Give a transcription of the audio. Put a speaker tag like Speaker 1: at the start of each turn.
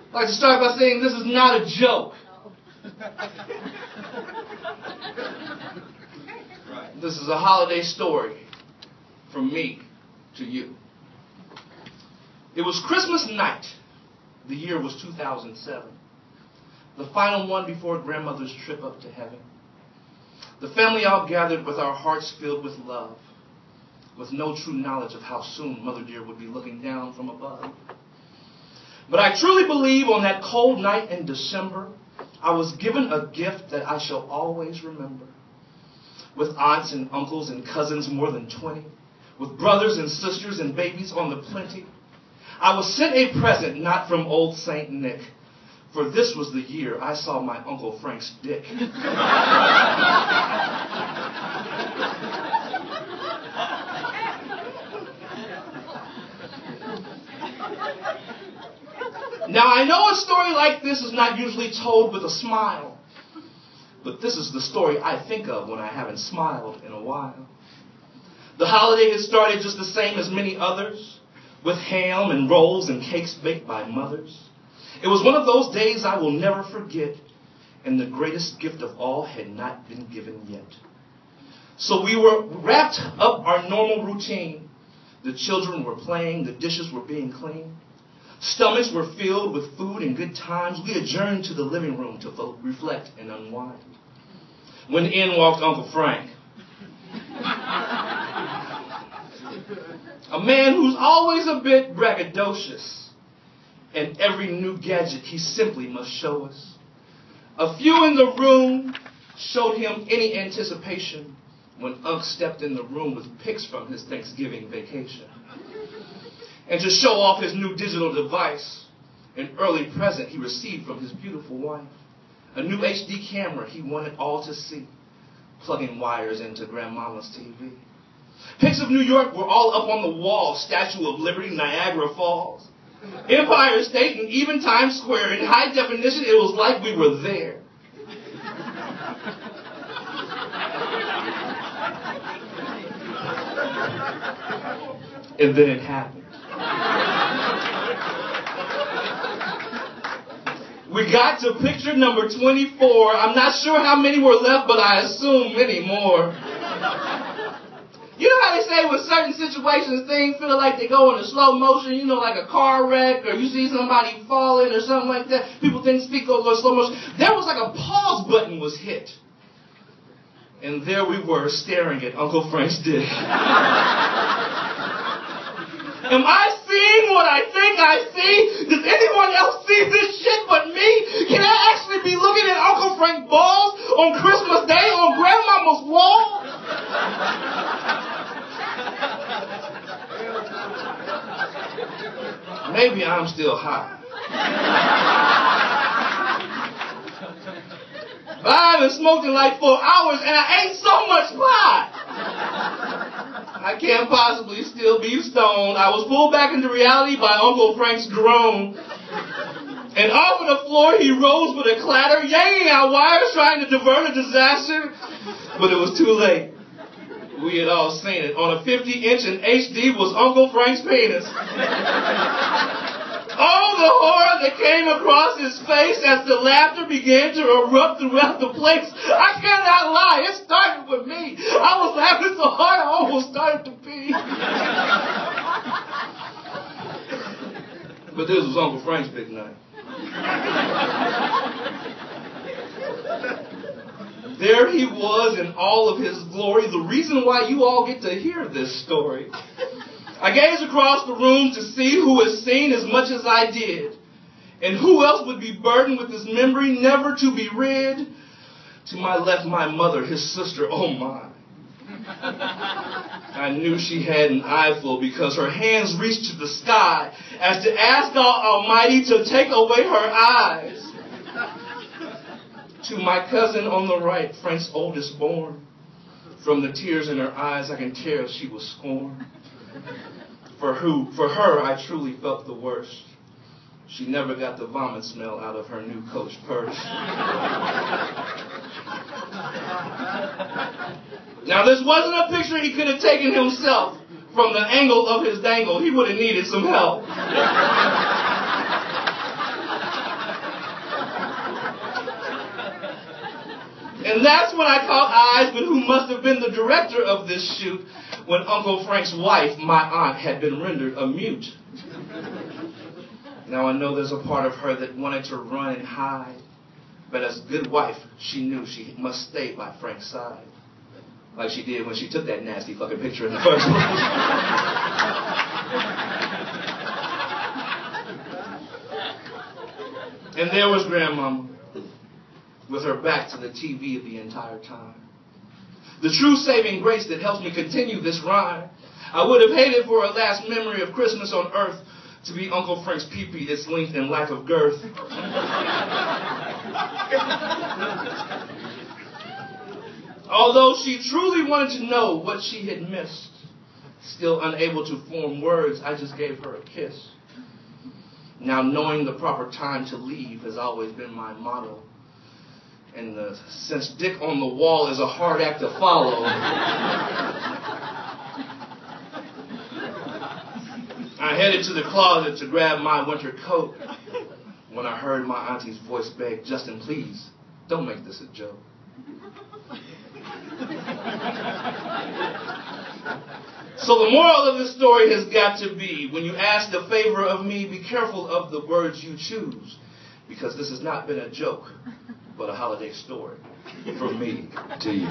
Speaker 1: I'd like to start by saying this is not a joke. This is a holiday story from me to you. It was Christmas night. The year was 2007. The final one before grandmother's trip up to heaven. The family all gathered with our hearts filled with love, with no true knowledge of how soon Mother Dear would be looking down from above. But I truly believe on that cold night in December, I was given a gift that I shall always remember. With aunts and uncles and cousins more than 20, with brothers and sisters and babies on the plenty, I was sent a present not from old Saint Nick, for this was the year I saw my Uncle Frank's dick. Now, I know a story like this is not usually told with a smile, but this is the story I think of when I haven't smiled in a while. The holiday had started just the same as many others, with ham and rolls and cakes baked by mothers. It was one of those days I will never forget, and the greatest gift of all had not been given yet. So we were wrapped up our normal routine. The children were playing, the dishes were being cleaned. Stomachs were filled with food and good times. We adjourned to the living room to reflect and unwind. When in walked Uncle Frank. A man who's always a bit braggadocious. And every new gadget he simply must show us. A few in the room showed him any anticipation when Unc stepped in the room with pics from his Thanksgiving vacation. And to show off his new digital device, an early present he received from his beautiful wife. A new HD camera he wanted all to see, plugging wires into Grandmama's TV. Pics of New York were all up on the wall, Statue of Liberty, Niagara Falls, Empire State, and even Times Square. In high definition, it was like we were there. And then it happened. We got to picture number 24. I'm not sure how many were left, but I assume many more. You know how they say with certain situations, things feel like they go in a slow motion, you know, like a car wreck, or you see somebody falling or something like that. People think speak over slow motion. There was like a pause button was hit. And there we were staring at Uncle Frank's dick. Am I seeing what I think I see? Does anyone else see this shit but me? Can I actually be looking at Uncle Frank balls on Christmas Day on Grandmama's wall? Maybe I'm still high. But I haven't smoked in like 4 hours and I ate so much pie. I can't possibly still be stoned. I was pulled back into reality by Uncle Frank's groan. And off of the floor he rose with a clatter, yanking out wires, trying to divert a disaster. But it was too late. We had all seen it. On a 50-inch in HD was Uncle Frank's penis. Oh, the horror that came across his face as the laughter began to erupt throughout the place. I cannot lie, it started with me. I was laughing so hard I almost started to pee. But this was Uncle Frank's big night. There he was in all of his glory, the reason why you all get to hear this story. I gazed across the room to see who had seen as much as I did, and who else would be burdened with this memory never to be rid. To my left, my mother, his sister, oh my. I knew she had an eyeful because her hands reached to the sky as to ask God Almighty to take away her eyes. To my cousin on the right, Frank's oldest born. From the tears in her eyes, I can tell she was scorned. For her, I truly felt the worst. She never got the vomit smell out of her new Coach purse. Now, this wasn't a picture he could have taken himself. from the angle of his dangle, he would have needed some help. And that's when I caught eyes with who must have been the director of this shoot when Uncle Frank's wife, my aunt, had been rendered a mute. Now I know there's a part of her that wanted to run and hide, but as a good wife, she knew she must stay by Frank's side. Like she did when she took that nasty fucking picture in the first place. And there was Grandmama, with her back to the TV the entire time. The true saving grace that helps me continue this rhyme. I would have hated for a last memory of Christmas on earth to be Uncle Frank's pee-pee, its length and lack of girth. Although she truly wanted to know what she had missed, still unable to form words, I just gave her a kiss. Now knowing the proper time to leave has always been my motto. And since Dick on the wall is a hard act to follow, I headed to the closet to grab my winter coat when I heard my auntie's voice beg, "Justin, please, don't make this a joke." So the moral of this story has got to be, when you ask a favor of me, be careful of the words you choose, because this has not been a joke, but a holiday story from me to you.